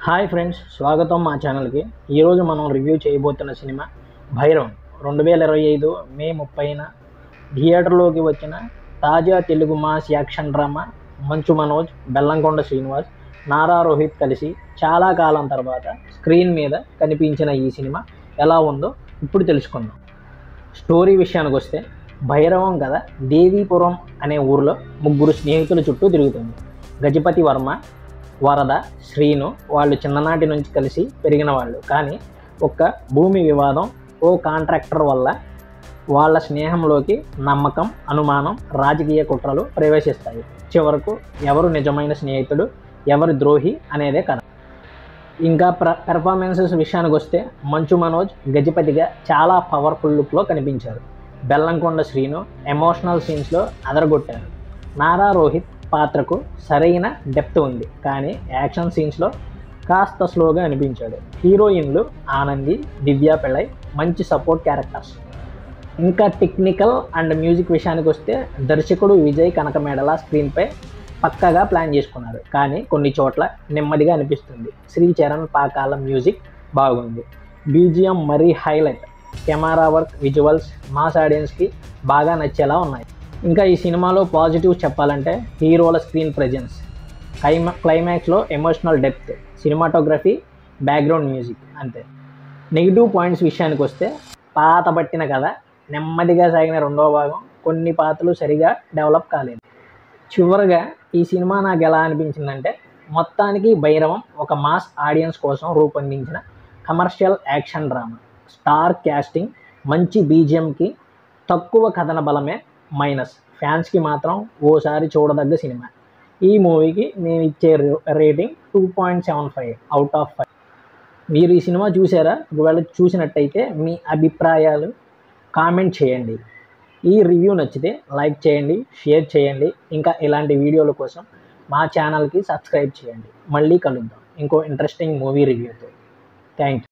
Hi friends, స్వాగతం మా ఛానల్కి. ఈరోజు మనం రివ్యూ చేయబోతున్న సినిమా భైరవం. 2025 మే 30న థియేటర్లోకి వచ్చిన తాజా Telugu mass action drama. Manchu Manoj, Bellamkonda Srinivas, Nara Rohit కలిసి చాలా కాలం తర్వాత స్క్రీన్ మీద కనిపించిన ఈ సినిమా ఎలా ఉందో ఇప్పుడు తెలుసుకుందాం. స్టోరీ విషయానికి వస్తే, భైరవం కథ దేవీపురం అనే ఊరిలో ముగ్గురు స్నేహితుల చుట్టూ తిరుగుతుంది. గజపతి వర్మ, వరద, శ్రీను వాళ్ళు చిన్ననాటి నుంచి కలిసి పెరిగిన వాళ్ళు. కానీ ఒక్క భూమి వివాదం, ఓ కాంట్రాక్టర్ వల్ల వాళ్ళ స్నేహంలోకి నమ్మకం, అనుమానం, రాజకీయ కుట్రలు ప్రవేశిస్తాయి. చివరకు ఎవరు నిజమైన స్నేహితుడు, ఎవరి ద్రోహి అనేదే కథ. ఇంకా పెర్ఫార్మెన్సెస్ విషయానికి వస్తే, మంచు మనోజ్ గజపతిగా చాలా పవర్ఫుల్ లుక్లో కనిపించారు. బెల్లంకొండ శ్రీను ఎమోషనల్ సీన్స్లో అదరగొట్టారు. నారా రోహిత్ పాత్రకు సరైన డెప్త్ ఉంది, కానీ యాక్షన్ సీన్స్లో కాస్త స్లోగా అనిపించాడు. హీరోయిన్లు ఆనంది, దివ్య పిళ్ళై మంచి సపోర్ట్ క్యారెక్టర్స్. ఇంకా టెక్నికల్ అండ్ మ్యూజిక్ విషయానికి వస్తే, దర్శకుడు విజయ్ కనకమేడల స్క్రీన్పై పక్కాగా ప్లాన్ చేసుకున్నారు, కానీ కొన్ని చోట్ల నెమ్మదిగా అనిపిస్తుంది. శ్రీచరణ్ పాకాల మ్యూజిక్ బాగుంది, బీజిఎం మరీ highlight. Camera work, visuals mass ఆడియన్స్కి బాగా నచ్చేలా ఉన్నాయి. ఇంకా ఈ సినిమాలో పాజిటివ్ చెప్పాలంటే, హీరోల స్క్రీన్ ప్రెజెన్స్, క్లైమాక్స్లో emotional depth, cinematography, background music, అంతే. నెగిటివ్ పాయింట్స్ విషయానికి వస్తే, పాత పట్టిన కథ, నెమ్మదిగా సాగిన రెండవ భాగం, కొన్ని పాత్రలు సరిగా డెవలప్ కాలేదు. చివరగా ఈ సినిమా నాకు ఎలా అనిపించిందంటే, మొత్తానికి భైరవం ఒక మాస్ ఆడియన్స్ కోసం రూపొందించిన commercial action drama. Star casting, మంచి బీజిఎంకి తక్కువ కథన బలమే మైనస్. ఫ్యాన్స్కి మాత్రం ఓసారి చూడదగ్గ సినిమా. ఈ మూవీకి నేను ఇచ్చే రేటింగ్ 2.75 అవుట్ ఆఫ్ 5. మీరు ఈ సినిమా చూసారా? ఒకవేళ చూసినట్టయితే మీ అభిప్రాయాలు కామెంట్ చేయండి. ఈ రివ్యూ నచ్చితే లైక్ చేయండి, షేర్ చేయండి. ఇంకా ఇలాంటి వీడియోల కోసం మా ఛానల్కి సబ్స్క్రైబ్ చేయండి. మళ్ళీ కలుద్దాం ఇంకో ఇంట్రెస్టింగ్ మూవీ రివ్యూతో. Thank you.